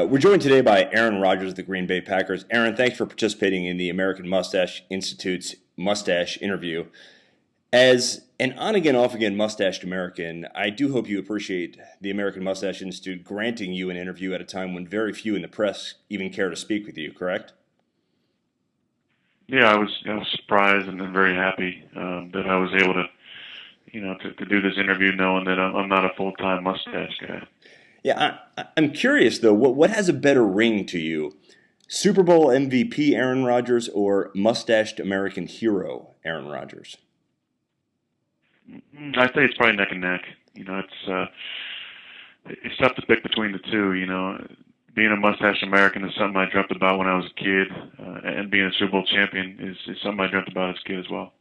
We're joined today by Aaron Rodgers of the Green Bay Packers. Aaron, thanks for participating in the American Mustache Institute's Mustache interview. As an on-again, off-again mustached American, I do hope you appreciate the American Mustache Institute granting you an interview at a time when very few in the press even care to speak with you, correct? Yeah, I was surprised and very happy that I was able to do this interview, knowing that I'm not a full-time mustache guy. Yeah, I'm curious, though, what has a better ring to you? Super Bowl MVP Aaron Rodgers or mustached American hero Aaron Rodgers? I'd say it's probably neck and neck. It's tough to pick between the two. Being a mustached American is something I dreamt about when I was a kid, and being a Super Bowl champion is something I dreamt about as a kid as well.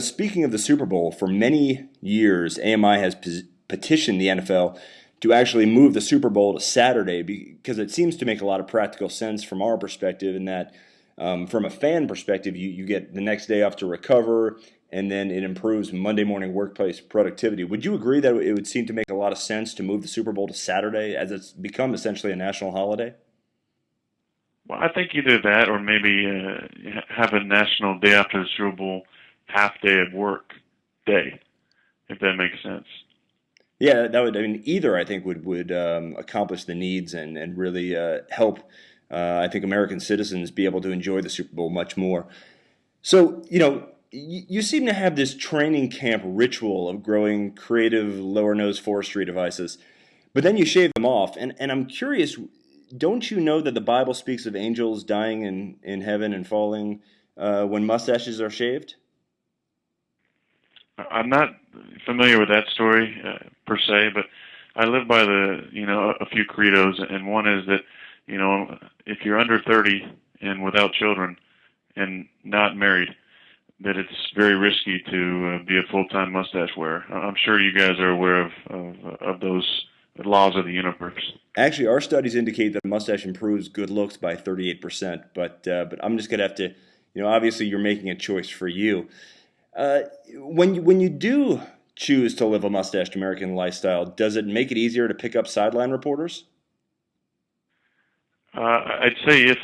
Speaking of the Super Bowl, for many years, AMI has petitioned the NFL to actually move the Super Bowl to Saturday because it seems to make a lot of practical sense from our perspective in that from a fan perspective, you get the next day off to recover, and then it improves Monday morning workplace productivity. Would you agree that it would seem to make a lot of sense to move the Super Bowl to Saturday as it's become essentially a national holiday? Well, I think either that or maybe have a national day after the Super Bowl half day of work day, if that makes sense. Yeah, that would. I mean, either I think would accomplish the needs and really help. I think American citizens be able to enjoy the Super Bowl much more. So you seem to have this training camp ritual of growing creative lower nose forestry devices, but then you shave them off. And I'm curious, don't you know that the Bible speaks of angels dying in heaven and falling when mustaches are shaved? I'm not familiar with that story per se, but I live by a few credos, and one is that, if you're under 30 and without children and not married, that it's very risky to be a full-time mustache wearer. I'm sure you guys are aware of those laws of the universe. Actually, our studies indicate that a mustache improves good looks by 38%, but I'm just going to have to, obviously you're making a choice for you. When you do choose to live a mustached American lifestyle, does it make it easier to pick up sideline reporters? I'd say if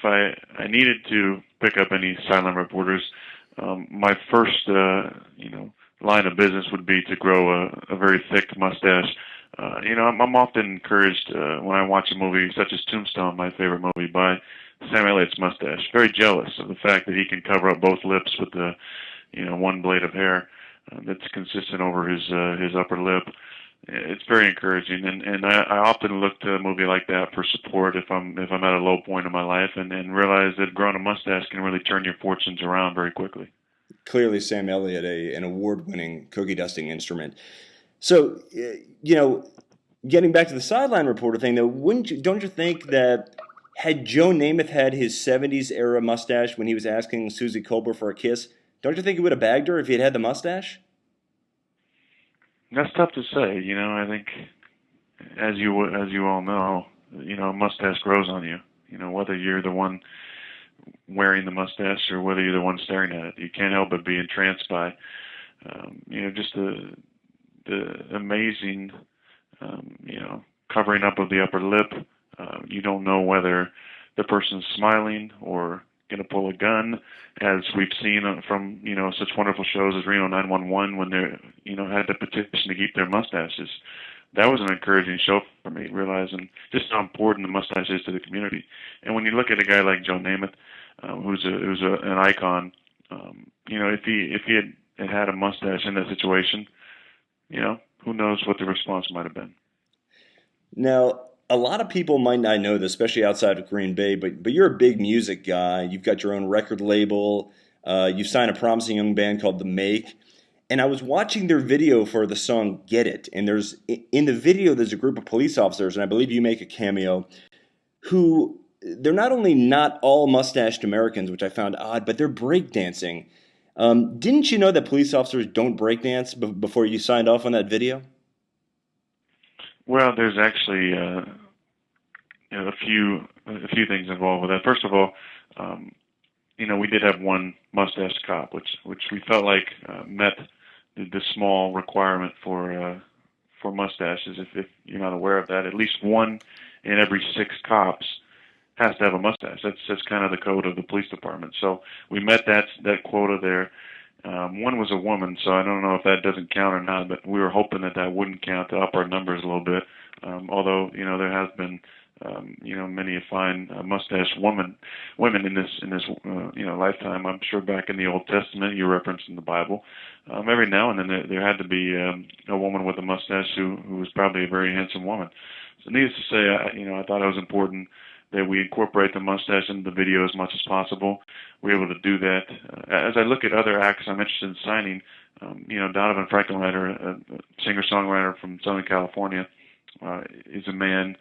I needed to pick up any sideline reporters, my first line of business would be to grow a very thick mustache. I'm often encouraged when I watch a movie such as Tombstone, my favorite movie, by Sam Elliott's mustache. Very jealous of the fact that he can cover up both lips with the one blade of hair that's consistent over his upper lip. It's very encouraging, and I often look to a movie like that for support if I'm at a low point in my life, and realize that growing a mustache can really turn your fortunes around very quickly. Clearly, Sam Elliott, an award-winning cookie dusting instrument. So, getting back to the sideline reporter thing, though, don't you think that had Joe Namath had his 70s era mustache when he was asking Susie Colbert for a kiss, don't you think he would have bagged her if he had the mustache? That's tough to say. I think, as you all know, a mustache grows on you. Whether you're the one wearing the mustache or whether you're the one staring at it, you can't help but be entranced by, just the amazing, covering up of the upper lip. You don't know whether the person's smiling or going to pull a gun, as we've seen from such wonderful shows as Reno 911 when they had to petition to keep their mustaches. That was an encouraging show for me, realizing just how important the mustache is to the community. And when you look at a guy like Joe Namath, who's an icon, if he had a mustache in that situation, who knows what the response might have been. Now, a lot of people might not know this, especially outside of Green Bay, but you're a big music guy. You've got your own record label. You've signed a promising young band called The Make. And I was watching their video for the song Get It. And in the video, there's a group of police officers, and I believe you make a cameo, who they're not only not all mustached Americans, which I found odd, but they're breakdancing. Didn't you know that police officers don't breakdance before you signed off on that video? Well, there's actually a few things involved with that. First of all, we did have one mustache cop, which we felt like met the small requirement for mustaches. If you're not aware of that, at least one in every 6 cops has to have a mustache. That's kind of the code of the police department. So we met that quota there. One was a woman, so I don't know if that doesn't count or not, but we were hoping that wouldn't count to up our numbers a little bit. Although, there has been, many fine mustache women in this lifetime. I'm sure back in the Old Testament, you referenced in the Bible, every now and then there had to be a woman with a mustache who was probably a very handsome woman. So needless to say, I thought it was important that we incorporate the mustache into the video as much as possible. We're able to do that. As I look at other acts I'm interested in signing, Donovan Frankenreiter, a singer-songwriter from Southern California, is a man,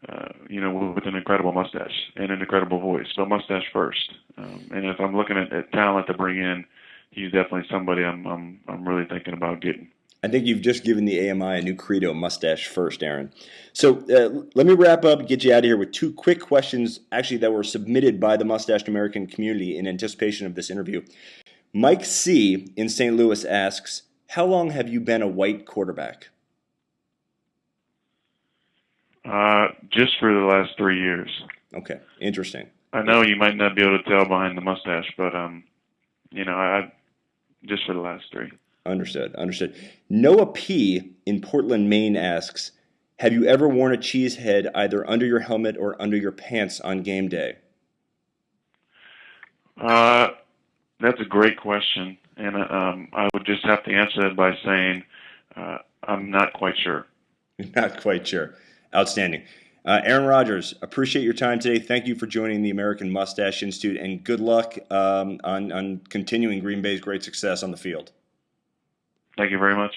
with an incredible mustache and an incredible voice, but mustache first. And if I'm looking at talent to bring in, he's definitely somebody I'm really thinking about getting. I think you've just given the AMI a new credo, mustache first, Aaron. So let me wrap up and get you out of here with 2 quick questions, actually, that were submitted by the Mustached American community in anticipation of this interview. Mike C. in St. Louis asks, how long have you been a white quarterback? Just for the last 3 years. Okay, interesting. I know you might not be able to tell behind the mustache, but I just for the last 3. Understood. Noah P. in Portland, Maine asks, have you ever worn a cheesehead either under your helmet or under your pants on game day? That's a great question, and I would just have to answer that by saying I'm not quite sure. Not quite sure. Outstanding. Aaron Rodgers, appreciate your time today. Thank you for joining the American Mustache Institute, and good luck on continuing Green Bay's great success on the field. Thank you very much.